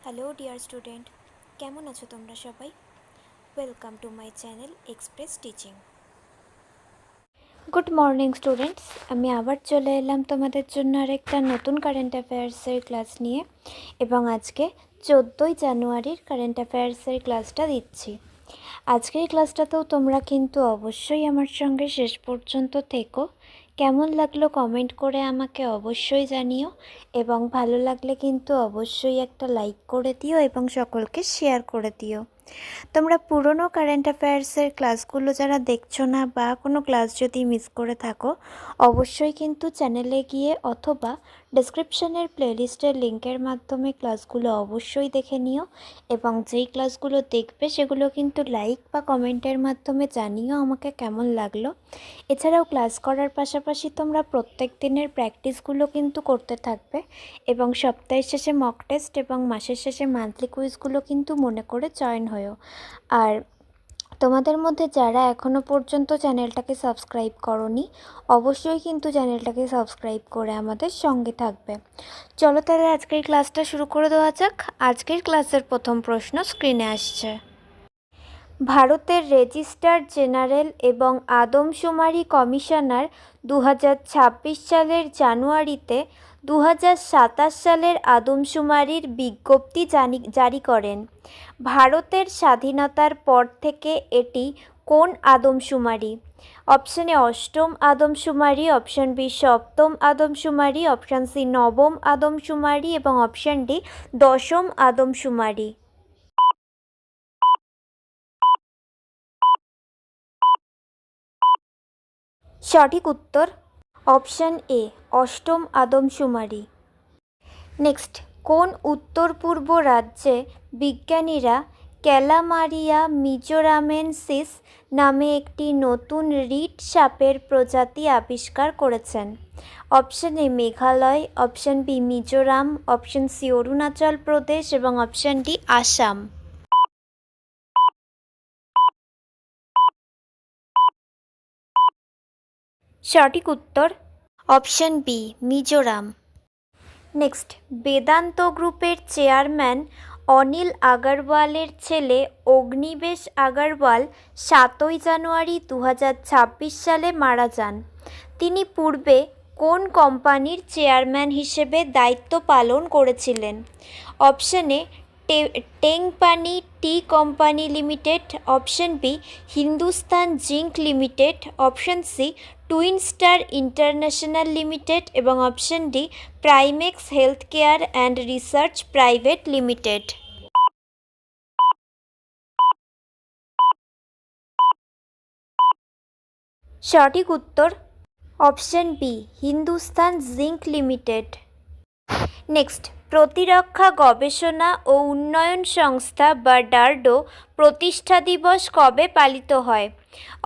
Hello dear student, কেমন আছো তোমরা সবাই? Welcome to my channel express teaching. Good morning students, আমি আবার চলে এলাম তোমাদের জন্য আরেকটা নতুন কারেন্ট অ্যাফেয়ার্সের ক্লাস নিয়ে, এবং আজকে 14ই জানুয়ারির কারেন্ট অ্যাফেয়ার্সের ক্লাসটা দিচ্ছি। আজকের ক্লাসটাতেও তোমরা কিন্তু অবশ্যই আমার সঙ্গে শেষ পর্যন্ত থেকো। কেমন লাগলো কমেন্ট করে আমাকে অবশ্যই জানিও, এবং ভালো লাগলে কিন্তু অবশ্যই একটা লাইক করে দিও এবং সকলকে শেয়ার করে দিও। তোমরা পুরনো কারেন্ট অ্যাফেয়ার্সের ক্লাসগুলো যারা দেখছো না বা কোনো ক্লাস যদি মিস করে থাকো, অবশ্যই কিন্তু চ্যানেলে গিয়ে অথবা ডেসক্রিপশনের প্লেলিস্টের লিঙ্কের মাধ্যমে ক্লাসগুলো অবশ্যই দেখে নিও, এবং যেই ক্লাসগুলো দেখবে সেগুলো কিন্তু লাইক বা কমেন্টের মাধ্যমে জানিও আমাকে কেমন লাগলো। এছাড়াও ক্লাস করার পাশাপাশি তোমরা প্রত্যেক দিনের প্র্যাকটিসগুলো কিন্তু করতে থাকবে, এবং সপ্তাহের শেষে মক টেস্ট এবং মাসের শেষে মান্থলি কুইজগুলো কিন্তু মনে করে জয়েন হয়েও। আর তোমাদের মধ্যে যারা এখনও পর্যন্ত চ্যানেলটাকে সাবস্ক্রাইব করোনি, অবশ্যই কিন্তু চ্যানেলটাকে সাবস্ক্রাইব করে আমাদের সঙ্গে থাকবে। চলো তাহলে আজকের ক্লাসটা শুরু করে দেওয়া যাক। আজকের ক্লাসের প্রথম প্রশ্ন স্ক্রিনে আসছে। ভারতের রেজিস্ট্রার জেনারেল এবং আদমশুমারি কমিশনার 2026 সালের জানুয়ারিতে 2027 সালের আদমশুমারির বিজ্ঞপ্তি জারি করেন। ভারতের স্বাধীনতার পর থেকে এটি কোন আদমশুমারি? অপশানে অষ্টম আদমশুমারি, অপশান বি সপ্তম আদমশুমারি, অপশান সি নবম আদমশুমারি এবং অপশান ডি দশম আদমশুমারি। সঠিক উত্তর অপশান এ অষ্টম আদমশুমারি। নেক্সট, কোন উত্তর পূর্ব রাজ্যে বিজ্ঞানীরা ক্যালামারিয়া মিজোরামেনসিস নামে একটি নতুন রিট সাপের প্রজাতি আবিষ্কার করেছেন? Option A Meghalaya, option B Mizoram, option C Arunachal Pradesh এবং অপশান ডি আসাম। সঠিক উত্তর option B Mizoram. Next, Vedanta গ্রুপের চেয়ারম্যান অনিল আগরওয়ালের ছেলে অগ্নিবেশ আগরওয়াল 7ই জানুয়ারি 2026 সালে মারা যান। তিনি পূর্বে কোন কোম্পানির চেয়ারম্যান হিসেবে দায়িত্ব পালন করেছিলেন? অপশানে Tengpani tea company limited, option B Hindustan zinc limited, option C twin star international limited এবং option D primex health care and research private limited. সঠিক উত্তর option B Hindustan zinc limited. Next, প্রতিরক্ষা গবেষণা ও উন্নয়ন সংস্থা বা ডারডো প্রতিষ্ঠা দিবস কবে পালিত হয়?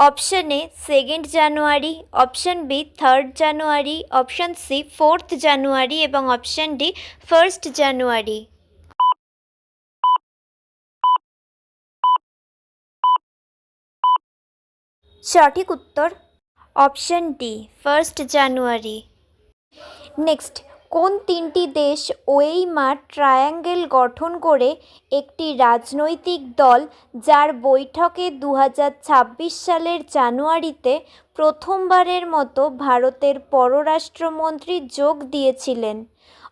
অপশানে 2 জানুয়ারি, অপশান বি 3 জানুয়ারি, অপশান সি 4 জানুয়ারি এবং অপশান ডি 1 জানুয়ারি। সঠিক উত্তর অপশান ডি 1 জানুয়ারি। নেক্সট, কোন তিনটি দেশ ওয়েইমার ট্রায়াঙ্গেল গঠন করে একটি রাজনৈতিক দল যার বৈঠকে 2026 সালের জানুয়ারিতে প্রথমবারের মতো ভারতের পররাষ্ট্রমন্ত্রী যোগ দিয়েছিলেন?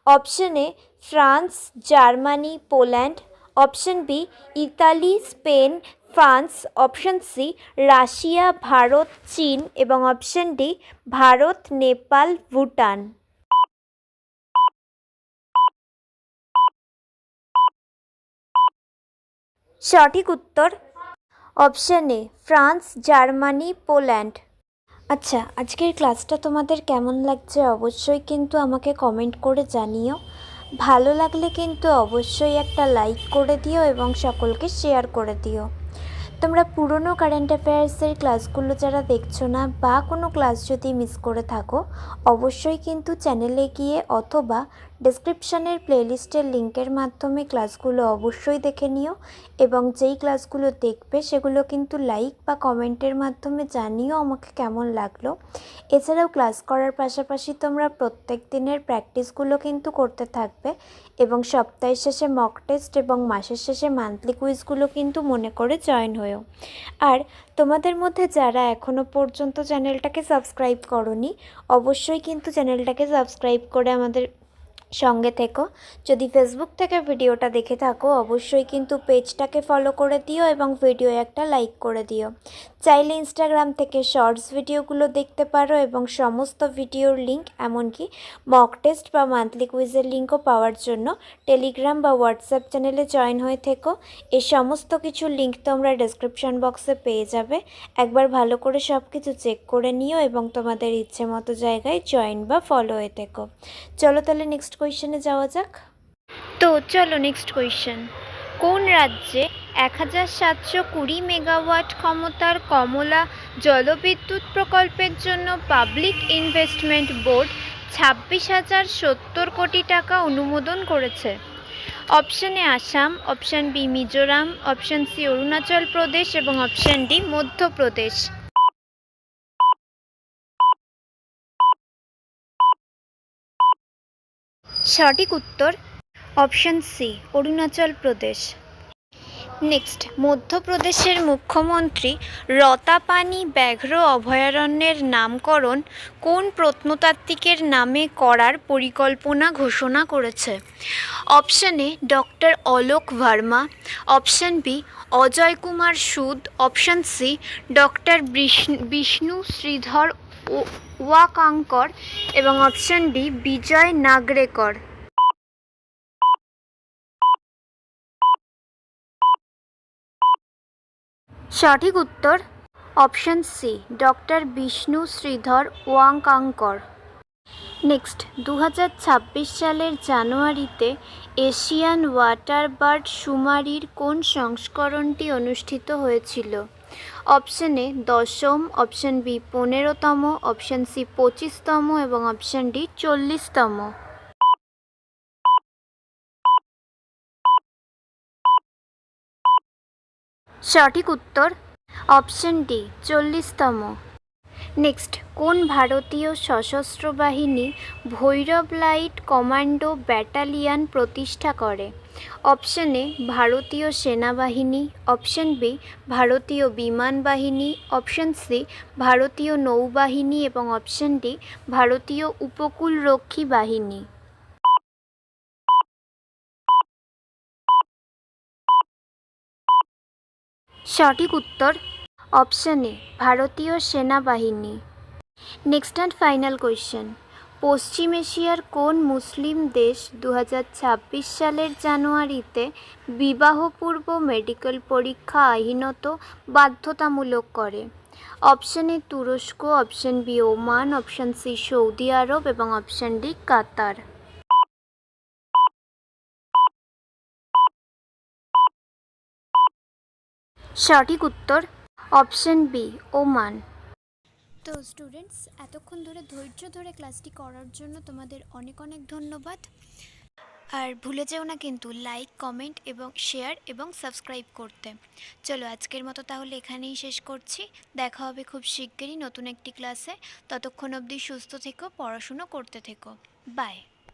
অপশানে France, Germany, Poland, option B Italy, Spain, France, option C Russia, Bharat, চীন এবং অপশান ডি ভারত, নেপাল, ভুটান। সঠিক উত্তর option A France, Germany, Poland. আচ্ছা, আজকের ক্লাসটা তোমাদের কেমন লাগছে অবশ্যই কিন্তু আমাকে কমেন্ট করে জানিও। ভালো লাগলে কিন্তু অবশ্যই একটা লাইক করে দিও এবং সকলকে শেয়ার করে দিও। তোমরা পুরনো কারেন্ট অ্যাফেয়ার্সের ক্লাসগুলো যারা দেখছো না বা কোনো ক্লাস যদি মিস করে থাকো, অবশ্যই কিন্তু চ্যানেলে গিয়ে অথবা ডেসক্রিপশানের প্লেলিস্টের লিঙ্কের মাধ্যমে ক্লাসগুলো অবশ্যই দেখে নিও এবং যেই ক্লাসগুলো দেখবে সেগুলো কিন্তু লাইক বা কমেন্টের মাধ্যমে জানিও আমাকে কেমন লাগলো। এছাড়াও ক্লাস করার পাশাপাশি তোমরা প্রত্যেক দিনের প্র্যাকটিসগুলো কিন্তু করতে থাকবে এবং সপ্তাহের শেষে মক টেস্ট এবং মাসের শেষে মান্থলি কুইজগুলো কিন্তু মনে করে জয়েন হয়েও। আর তোমাদের মধ্যে যারা এখনও পর্যন্ত চ্যানেলটাকে সাবস্ক্রাইব করোনি অবশ্যই কিন্তু চ্যানেলটাকে সাবস্ক্রাইব করে আমাদের সঙ্গে থেকো। যদি ফেসবুক থেকে ভিডিওটা দেখে থাকো অবশ্যই কিন্তু পেজটাকে ফলো করে দিও এবং ভিডিও একটা লাইক করে দিও। চাইলে ইনস্টাগ্রাম থেকে শর্টস ভিডিওগুলো দেখতে পারো এবং সমস্ত ভিডিওর লিঙ্ক এমনকি মক টেস্ট বা মান্থলি কুইজের লিঙ্কও পাওয়ার জন্য টেলিগ্রাম বা হোয়াটসঅ্যাপ চ্যানেলে জয়েন হয়ে থেকো। এই সমস্ত কিছুর লিঙ্ক তোমরা ডেসক্রিপশন বক্সে পেয়ে যাবে। একবার ভালো করে সব কিছু চেক করে নিও এবং তোমাদের ইচ্ছে মতো জায়গায় জয়েন বা ফলো হয়ে থেকো। চলো তাহলে নেক্সট কোয়েশ্চেনে যাওয়া যাক। তো চলো নেক্সট কোয়েশ্চেন। কোন রাজ্যে 1720 মেগাওয়াট ক্ষমতার কমলা জলবিদ্যুৎ প্রকল্পের জন্য পাবলিক ইনভেস্টমেন্ট বোর্ড 26,070 কোটি টাকা অনুমোদন করেছে? Option A Assam, option B Mizoram, option C Arunachal Pradesh এবং অপশান ডি মধ্যপ্রদেশ। সঠিক উত্তর option C Arunachal Pradesh. Next, মধ্যপ্রদেশের মুখ্যমন্ত্রী রতাপানি ব্যাঘ্র অভয়ারণ্যের নামকরণ কোন প্রত্নতাত্ত্বিকের নামে করার পরিকল্পনা ঘোষণা করেছে? Option A doctor Alok Verma, option B Ajay Kumar Sood, option C doctor Vishnu Shridhar Wakankar এবং অপশান ডি বিজয় নাগরেকর। সঠিক উত্তর option C doctor Vishnu Shridhar Wakankar. Next, 2026 সালের জানুয়ারিতে এশিয়ান ওয়াটার বার্ড শুমারির কোন সংস্করণটি অনুষ্ঠিত হয়েছিল? অপশান এ 10ম, অপশান বি 15তম, অপশান সি 25তম এবং অপশান ডি 40তম। সঠিক উত্তর অপশান ডি 40তম। নেক্সট, কোন ভারতীয় সশস্ত্র বাহিনী ভৈরব লাইট কমান্ডো ব্যাটালিয়ন প্রতিষ্ঠা করে? অপশান এ ভারতীয় সেনাবাহিনী, অপশান বি ভারতীয় বিমান বাহিনী, অপশান সি ভারতীয় নৌবাহিনী এবং অপশান ডি ভারতীয় উপকূলরক্ষী বাহিনী। সঠিক উত্তর অপশান এ ভারতীয় সেনাবাহিনী। Next and final question. পশ্চিম এশিয়ার কোন মুসলিম দেশ 2026 সালের জানুয়ারিতে বিবাহপূর্ব মেডিকেল পরীক্ষা আইনত বাধ্যতামূলক করে? অপশান এ তুরস্ক, option B Oman, option C Saudi Arab এবং অপশান ডি কাতার। সঠিক উত্তর অপশান বি ওমান। তো স্টুডেন্টস, এতক্ষণ ধরে ধৈর্য ধরে ক্লাসটি করার জন্য তোমাদের অনেক অনেক ধন্যবাদ। আর ভুলে যেও না কিন্তু লাইক, কমেন্ট এবং শেয়ার এবং সাবস্ক্রাইব করতে। চলো আজকের মতো তাহলে এখানেই শেষ করছি। দেখা হবে খুব শিগগিরই নতুন একটি ক্লাসে। ততক্ষণ অবধি সুস্থ থেকো, পড়াশুনো করতে থেকো। বাই।